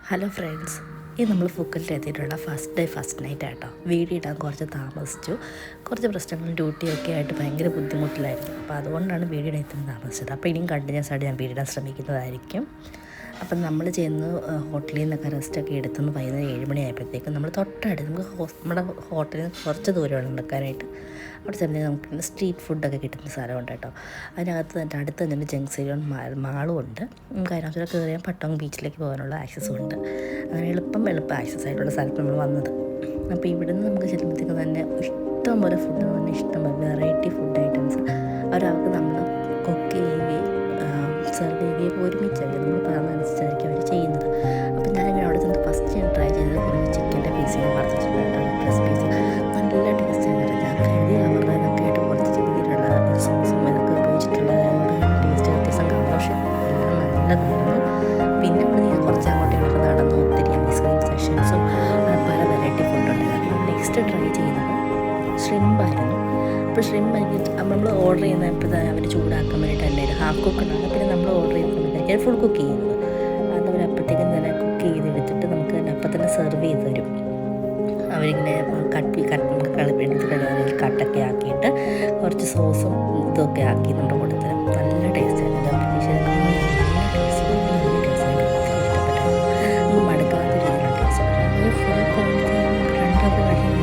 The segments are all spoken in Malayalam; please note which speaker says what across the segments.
Speaker 1: ഹലോ ഫ്രണ്ട്സ്, ഇത് നമ്മൾ ഫുക്കലിലെത്തിയിട്ടുള്ള ഫസ്റ്റ് നൈറ്റ് ആട്ടോ. വീഡിയോ ഇടാൻ കുറച്ച് താമസിച്ചു. കുറച്ച് പ്രശ്നങ്ങളും ഡ്യൂട്ടിയൊക്കെ ആയിട്ട് ഭയങ്കര ബുദ്ധിമുട്ടിലായിരുന്നു. അപ്പോൾ അതുകൊണ്ടാണ് വീഡിയോ ഇടാൻ ഇത്രയും താമസിച്ചത്. അപ്പോൾ ഇനിയും കണ്ടിന്യൂസ് ആയിട്ട് ഞാൻ വീഡിയോ ഇടാൻ ശ്രമിക്കുന്നതായിരിക്കും. അപ്പം നമ്മൾ ചെയ്യുന്ന ഹോട്ടലിൽ നിന്നൊക്കെ റെസ്റ്റൊക്കെ എടുത്തുനിന്ന് വൈകുന്നേരം 7 മണിയായപ്പോഴത്തേക്കും നമ്മൾ തൊട്ടടുത്ത് നമ്മുടെ ഹോട്ടലിൽ നിന്ന് കുറച്ച് ദൂരമാണ് നടക്കാനായിട്ട്. അവിടെ ചെന്ന് നമുക്ക് സ്ട്രീറ്റ് ഫുഡൊക്കെ കിട്ടുന്ന സ്ഥലമുണ്ട് കേട്ടോ. അതിനകത്ത് തന്നെ അടുത്ത് തന്നെ ജംഗ്ഷൻ മാളും ഉണ്ട്. നമുക്ക് അതിനകത്ത് കയറിയാൽ പട്ടോങ് ബീച്ചിലേക്ക് പോകാനുള്ള ആക്സസും ഉണ്ട്. അങ്ങനെ എളുപ്പം ആക്സസ് ആയിട്ടുള്ള സ്ഥലത്ത് നമ്മൾ വന്നത്. അപ്പോൾ ഇവിടുന്ന് നമുക്ക് ചെല്ലുമ്പോഴത്തേക്കും തന്നെ ഇഷ്ടം പോലെ ഫുഡ് തന്നെ ഇഷ്ടം പോലെ വെറൈറ്റി ഫുഡ് ഐറ്റംസ് അവർക്ക് നമ്മൾ കുക്ക് ചെയ്യുകയും സെർവ് ചെയ്യുകയും ഒരുമിച്ചല്ലേ നമ്മൾ പറഞ്ഞനുസരിച്ചായിരിക്കും അവർ ചെയ്യുന്നത്. അപ്പോൾ ഞാനിങ്ങനെ അവിടെ ചെന്ന് ഫസ്റ്റ് ഞാൻ ട്രൈ ചെയ്തത് കുറച്ച് ചിക്കൻ്റെ പീസിന് വറുത്തിട്ടുണ്ടായിട്ടാണ് പ്ലസ് പീസ് നല്ല ടേസ്റ്റ് ആയിരുന്നു. ഞാൻ കരുതി അവരുടെ ഇതൊക്കെ ആയിട്ട് കുറച്ച് രീതിയിലുള്ള സോസും ഇതൊക്കെ ഉപയോഗിച്ചിട്ടുള്ളതായതുകൊണ്ട് ടേസ്റ്റ് വ്യത്യാസം കാണും. പക്ഷേ എല്ലാം നല്ലതായിരുന്നു. പിന്നെ ഇവിടെ ഞാൻ കുറച്ച് അങ്ങോട്ടും ഇങ്ങോട്ട് നടന്നു ഒത്തിരി ഐസ്ക്രീം സെഷൻസും പല വെറൈറ്റി ഫുഡുണ്ടായിരുന്നു. നെക്സ്റ്റ് ട്രൈ ചെയ്യുന്നത് ഷ്രിമ്പായിരുന്നു. അപ്പോൾ ഷ്രിമ്പ് എനിക്ക് നമ്മൾ ഓർഡർ ചെയ്യുന്നപ്പോൾ അവർ ചൂടാക്കാൻ വേണ്ടിയിട്ട് എല്ലാവരും ഹാഫ് കുക്കുണ്ടാകും. പിന്നെ നമ്മൾ ഓർഡർ ചെയ്യുന്നപ്പോഴത്തേക്ക് ഫുൾ കുക്ക് ചെയ്യുന്നത് അത് അവരപ്പോഴത്തേക്കും തന്നെ കുക്ക് ചെയ്തെടുത്തിട്ട് നമുക്ക് തന്നെ അപ്പം തന്നെ സെർവ് ചെയ്ത് തരും. അവരിങ്ങനെ എടുത്തിട്ട് കട്ടൊക്കെ ആക്കിയിട്ട് കുറച്ച് സോസും ഇതൊക്കെ ആക്കി നമ്മുടെ കൂടെ തരും. നല്ല ടേസ്റ്റായിരുന്നു. നമുക്ക് മടുക്കാത്ത രീതിയിലുള്ള ടേസ്റ്റ്. ഫുൾ ക്വാണ്ടിറ്റി രണ്ടൊക്കെ ക്വാണ്ടിറ്റി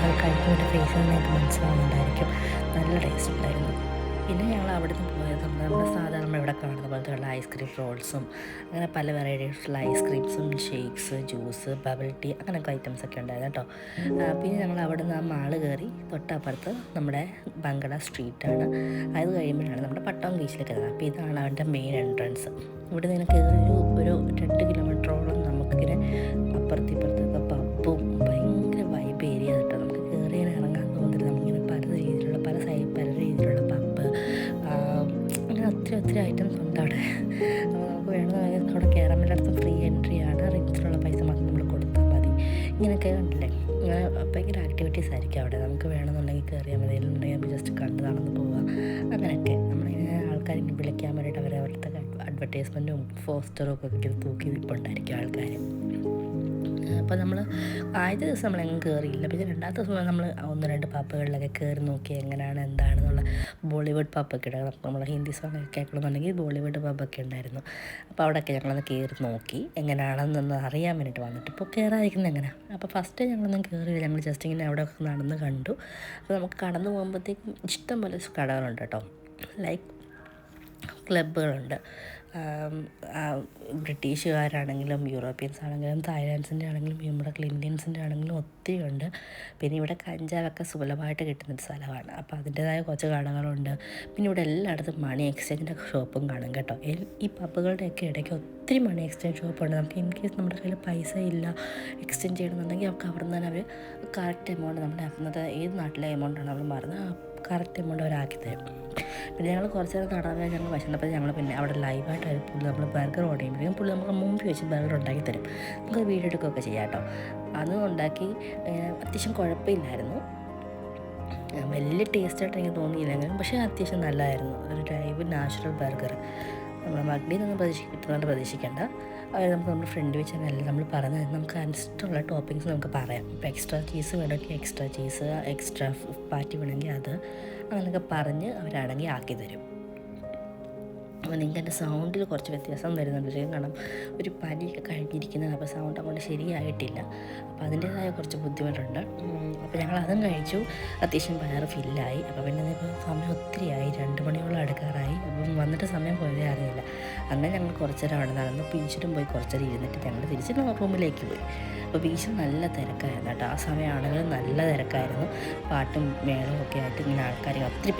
Speaker 1: ഉണ്ടായിട്ട് കഴിക്കുന്നതിൻ്റെ ഫേസിൽ നിങ്ങൾക്ക് മനസ്സിലാവുന്നുണ്ടായിരിക്കും. നല്ല ടേസ്റ്റ് ഉണ്ടായിരുന്നു. പിന്നെ ഞങ്ങൾ അവിടെ നിന്ന് പോയത് നമ്മുടെ സാധാരണ ഇവിടെ കാണുന്ന പോലത്തെയുള്ള ഐസ്ക്രീം റോൾസും അങ്ങനെ പല വെറൈറ്റീസുള്ള ഐസ്ക്രീംസും ഷേക്സ് ജ്യൂസ് ബബിൾ ടീ അങ്ങനെയൊക്കെ ഐറ്റംസൊക്കെ ഉണ്ടായിരുന്നു കേട്ടോ. പിന്നെ ഞങ്ങൾ അവിടെ നിന്ന് ആ മാള് കയറി തൊട്ടപ്പുറത്ത് നമ്മുടെ ബംഗള സ്ട്രീറ്റാണ്. അത് കഴിയുമ്പോഴാണ് നമ്മുടെ പട്ടോങ് ബീച്ചിലേക്ക് എത്തുന്നത്. അപ്പോൾ ഇതാണ് അവൻ്റെ മെയിൻ എൻട്രൻസ്. ഇവിടെ നിന്ന് കയറി ഒരു 2 കിലോമീറ്ററോളം നമുക്കിങ്ങനെ അപ്പുറത്തിപ്പുറത്തൊക്കെ പബ്ബും ഭയങ്കര വൈബ് ഏരിയ കേട്ടോ. നമുക്ക് കയറി ഇറങ്ങാൻ തോന്നില്ല. നമുക്കിങ്ങനെ പല രീതിയിലുള്ള പല രീതിയിലുള്ള പബ്ബ് അങ്ങനെ ഒത്തിരി ഐറ്റംസ് ഉണ്ട് അവിടെ. അപ്പോൾ നമുക്ക് വേണമെന്നുണ്ടെങ്കിൽ അവിടെ കയറാൻ വേണ്ടിയിടത്തും ഫ്രീ എൻട്രി ആണ്. റിംഗ്സിലുള്ള പൈസ മാത്രം നമ്മൾ കൊടുത്താൽ മതി. ഇങ്ങനെയൊക്കെ കണ്ടില്ലേ, ഇങ്ങനെ ഭയങ്കര ആക്ടിവിറ്റീസ് ആയിരിക്കും അവിടെ. നമുക്ക് വേണമെന്നുണ്ടെങ്കിൽ കയറിയാൽ മതി, എന്നുണ്ടെങ്കിൽ ജസ്റ്റ് കണ്ടു നടന്ന് പോവുക അങ്ങനെയൊക്കെ. നമ്മളിങ്ങനെ ആൾക്കാരിങ്ങനെ വിളിക്കാൻ വേണ്ടിയിട്ട് അവരവിടുത്തെ അഡ്വർടൈസ്മെൻറ്റും പോസ്റ്ററും ഒക്കെ തൂക്കി വിൽപ്പുണ്ടായിരിക്കും ആൾക്കാർ. അപ്പോൾ നമ്മൾ ആദ്യത്തെ ദിവസം നമ്മളെങ്ങും കയറിയില്ല. പിന്നെ രണ്ടാമത്തെ ദിവസം നമ്മൾ 1-2 പബ്ബുകളിലൊക്കെ കയറി നോക്കി എങ്ങനെയാണ് എന്താണെന്നുള്ള ബോളിവുഡ് പബ്ബൊക്കെ ഉണ്ടായിരുന്നു. അപ്പോൾ നമ്മൾ ഹിന്ദി സോങ്ങൊക്കെ കേൾക്കണമെന്നുണ്ടെങ്കിൽ ബോളിവുഡ് പബ്ബൊക്കെ ഉണ്ടായിരുന്നു. അപ്പോൾ അവിടെയൊക്കെ ഞങ്ങളൊന്ന് കയറി നോക്കി എങ്ങനെയാണെന്നൊന്ന് അറിയാൻ വേണ്ടിയിട്ട് വന്നിട്ട്. ഇപ്പോൾ കയറാതിരിക്കുന്നത് എങ്ങനെയാണ്. അപ്പോൾ ഫസ്റ്റ് ഞങ്ങളൊന്നും കയറിയില്ല. ഞങ്ങൾ ജസ്റ്റ് ഇങ്ങനെ അവിടെ നടന്ന് കണ്ടു. അപ്പോൾ നമുക്ക് കടന്നു പോകുമ്പോഴത്തേക്കും ഇഷ്ടം പോലെ കടകളുണ്ട് കേട്ടോ. ലൈക്ക് ക്ലബ്ബുകളുണ്ട്. ബ്രിട്ടീഷുകാരാണെങ്കിലും യൂറോപ്യൻസ് ആണെങ്കിലും തായ്ലാൻഡ്സിൻ്റെ ആണെങ്കിലും നമ്മുടെ ഇന്ത്യൻസിൻ്റെ ആണെങ്കിലും ഒത്തിരി ഉണ്ട്. പിന്നെ ഇവിടെ കഞ്ചാവൊക്കെ സുലഭമായിട്ട് കിട്ടുന്നൊരു സ്ഥലമാണ്. അപ്പോൾ അതിൻ്റേതായ കുറച്ച് കടകളുണ്ട്. പിന്നെ ഇവിടെ എല്ലായിടത്തും മണി എക്സ്ചേഞ്ചിൻ്റെ ഷോപ്പും കാണും കേട്ടോ. ഈ പബ്ബുകളുടെയൊക്കെ ഇടയ്ക്ക് ഒത്തിരി മണി എക്സ്ചേഞ്ച് ഷോപ്പുണ്ട്. നമുക്ക് ഇൻ കേസ് നമ്മുടെ കയ്യിൽ പൈസ ഇല്ല എക്സ്ചേഞ്ച് ചെയ്യണമെന്നുണ്ടെങ്കിൽ നമുക്ക് അവിടെ നിന്ന് തന്നെ അവർ കറക്റ്റ് എമൗണ്ട് നമ്മുടെ അന്നത്തെ ഏത് നാട്ടിലെ എമൗണ്ടാണ് നമ്മൾ മറന്ന് കറക്റ്റ് എമൗണ്ട് അവരാക്കി തരും. പിന്നെ ഞങ്ങൾ കുറച്ച് നേരം നടന്നാൽ ഞങ്ങൾ വിശന്നപ്പോൾ ഞങ്ങൾ പിന്നെ അവിടെ ലൈവായിട്ട് പുള്ളി നമ്മൾ ബർഗർ ഓർഡർ ചെയ്യുമ്പോഴേക്കും പുള്ളി നമുക്ക് മുമ്പിൽ വെച്ച് ബർഗർ ഉണ്ടാക്കി തരും. നമുക്ക് വീഡിയോ എടുക്കുകയൊക്കെ ചെയ്യാം കേട്ടോ. അത് ഉണ്ടാക്കി അത്യാവശ്യം കുഴപ്പമില്ലായിരുന്നു. വലിയ ടേസ്റ്റായിട്ട് എനിക്ക് തോന്നിയില്ലെങ്കിലും പക്ഷേ അത്യാവശ്യം നല്ലതായിരുന്നു. ഒരു ലൈവ് നാച്ചുറൽ ബർഗർ നമ്മുടെ മഗ്ഡിയിൽ നിന്നും കിട്ടുന്നുണ്ട് പ്രതീക്ഷിക്കേണ്ട. അവർ നമുക്ക് നമ്മുടെ ഫ്രണ്ട് വെച്ച് തന്നെ നമ്മൾ പറഞ്ഞത് നമുക്ക് ഇഷ്ടമുള്ള ടോപ്പിങ്സ് നമുക്ക് പറയാം. ഇപ്പോൾ എക്സ്ട്രാ ചീസ് വേണമെങ്കിൽ എക്സ്ട്രാ ചീസ്, എക്സ്ട്രാ പാറ്റി വേണമെങ്കിൽ അത് അങ്ങനെയൊക്കെ പറഞ്ഞ് അവരാണെങ്കിൽ ആക്കി തരും. അപ്പോൾ നിങ്ങൾക്ക് എൻ്റെ സൗണ്ടിൽ കുറച്ച് വ്യത്യാസം വരുന്നുണ്ട്. കാരണം ഒരു പനിയൊക്കെ കഴിഞ്ഞിരിക്കുന്നത്. അപ്പോൾ സൗണ്ട് അങ്ങോട്ട് ശരിയായിട്ടില്ല. അപ്പോൾ അതിൻ്റേതായ കുറച്ച് ബുദ്ധിമുട്ടുണ്ട്. അപ്പോൾ ഞങ്ങൾ അതും കഴിച്ചു. അത്യാവശ്യം വയറ് ഫില്ലായി. അപ്പോൾ പിന്നെ ഇപ്പോൾ സമയം ഒത്തിരിയായി, 2 മണിയോളം അടുക്കാറായി. അപ്പം വന്നിട്ട് സമയം പോയതേ അറിയില്ല. അങ്ങനെ ഞങ്ങൾ കുറച്ച് നേരം അവിടെ നടന്നു. ബീച്ചിലും പോയി കുറച്ച് നേരം ഇരുന്നിട്ട് ഞങ്ങൾ തിരിച്ച് റൂമിലേക്ക് പോയി. അപ്പോൾ ബീച്ചിൽ നല്ല തിരക്കായിരുന്നു കേട്ടോ. ആ സമയമാണെങ്കിലും നല്ല തിരക്കായിരുന്നു. പാട്ടും മേളവും ഒക്കെ ആയിട്ട് ഇങ്ങനെ ആൾക്കാർ ഒത്തിരി